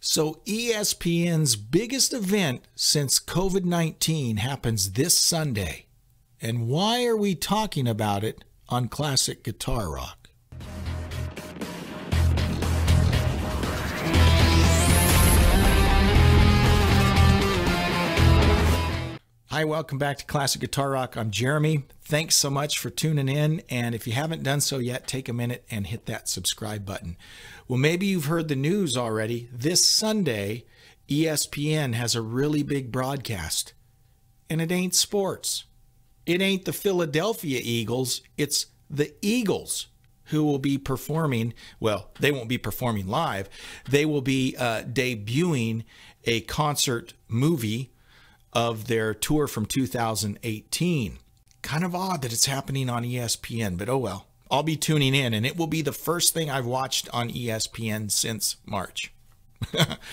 So ESPN's biggest event since COVID-19 happens this Sunday. And why are we talking about it on Classic Guitar Rock? Hi, welcome back to Classic Guitar Rock. I'm Jeremy. Thanks so much for tuning in. And if you haven't done so yet, take a minute and hit that subscribe button. Well, maybe you've heard the news already. This Sunday, ESPN has a really big broadcast. And it ain't sports. It ain't the Philadelphia Eagles. It's the Eagles who will be performing. Well, they won't be performing live. They will be debuting a concert movie of their tour from 2018. Kind of odd that it's happening on ESPN, but oh well. I'll be tuning in, and it will be the first thing I've watched on ESPN since March.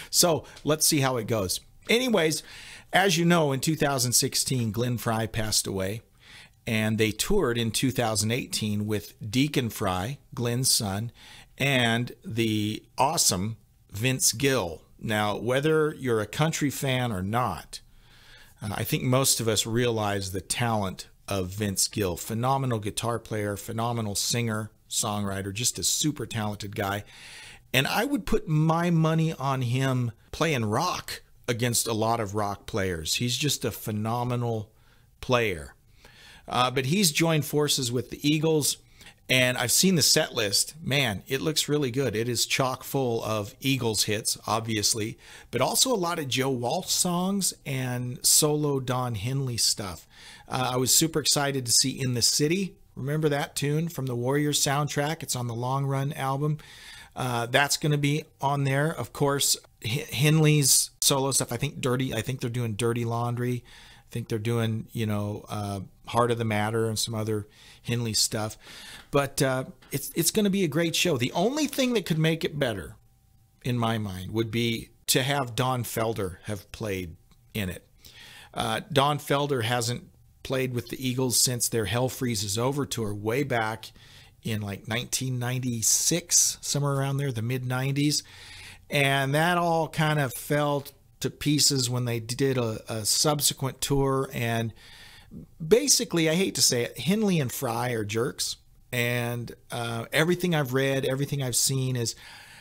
So let's see how it goes. Anyways, as you know, in 2016, Glenn Frey passed away, and they toured in 2018 with Deacon Frey, Glenn's son, and the awesome Vince Gill. Now, whether you're a country fan or not, I think most of us realize the talent of Vince Gill. Phenomenal guitar player, phenomenal singer, songwriter, just a super talented guy. And I would put my money on him playing rock against a lot of rock players. He's just a phenomenal player. But he's joined forces with the Eagles, and I've seen the set list. Man, it looks really good. It is chock full of Eagles hits, obviously, but also a lot of Joe Walsh songs and solo Don Henley stuff. I was super excited to see In the City. Remember that tune from the Warriors soundtrack? It's on the Long Run album. That's going to be on there. Of course, Henley's solo stuff. I think they're doing Dirty Laundry. I think they're doing, Heart of the Matter and some other Henley stuff. But it's going to be a great show. The only thing that could make it better, in my mind, would be to have Don Felder have played in it. Don Felder hasn't played with the Eagles since their Hell Freezes Over tour way back in like 1996, somewhere around there, the mid-90s. And that all kind of fell to pieces when they did a subsequent tour. And basically, I hate to say it, Henley and Frey are jerks. And everything I've read, everything I've seen is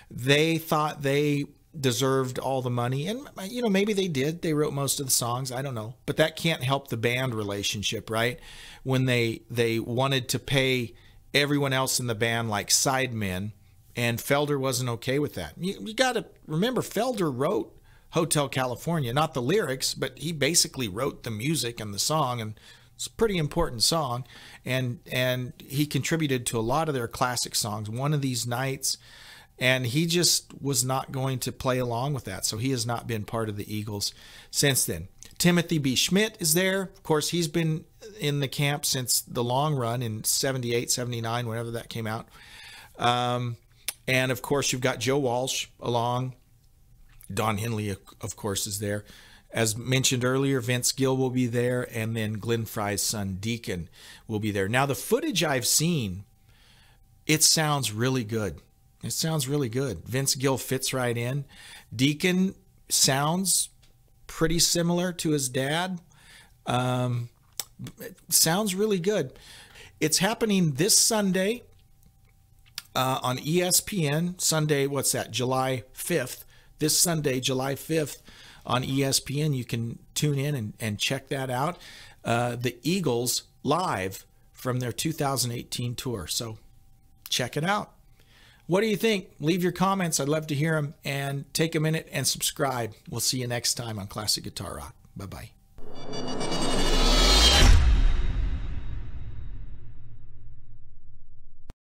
they thought they deserved all the money. And, maybe they did. They wrote most of the songs. I don't know. But that can't help the band relationship, right? When they wanted to pay everyone else in the band like sidemen, and Felder wasn't okay with that. You got to remember, Felder wrote Hotel California, not the lyrics, but he basically wrote the music and the song, and it's a pretty important song. And he contributed to a lot of their classic songs, One of These Nights, and he just was not going to play along with that. So he has not been part of the Eagles since then. Timothy B. Schmidt is there. Of course, he's been in the camp since the Long Run in 78, 79, whenever that came out. And of course, you've got Joe Walsh along. Don Henley, of course, is there. As mentioned earlier, Vince Gill will be there, and then Glenn Frey's son, Deacon, will be there. Now, the footage I've seen, it sounds really good. It sounds really good. Vince Gill fits right in. Deacon sounds pretty similar to his dad. Sounds really good. It's happening this Sunday on ESPN. Sunday, what's that? July 5th. This Sunday, July 5th, on ESPN. You can tune in and check that out. The Eagles live from their 2018 tour. So check it out. What do you think? Leave your comments. I'd love to hear them. And take a minute and subscribe. We'll see you next time on Classic Guitar Rock. Bye-bye.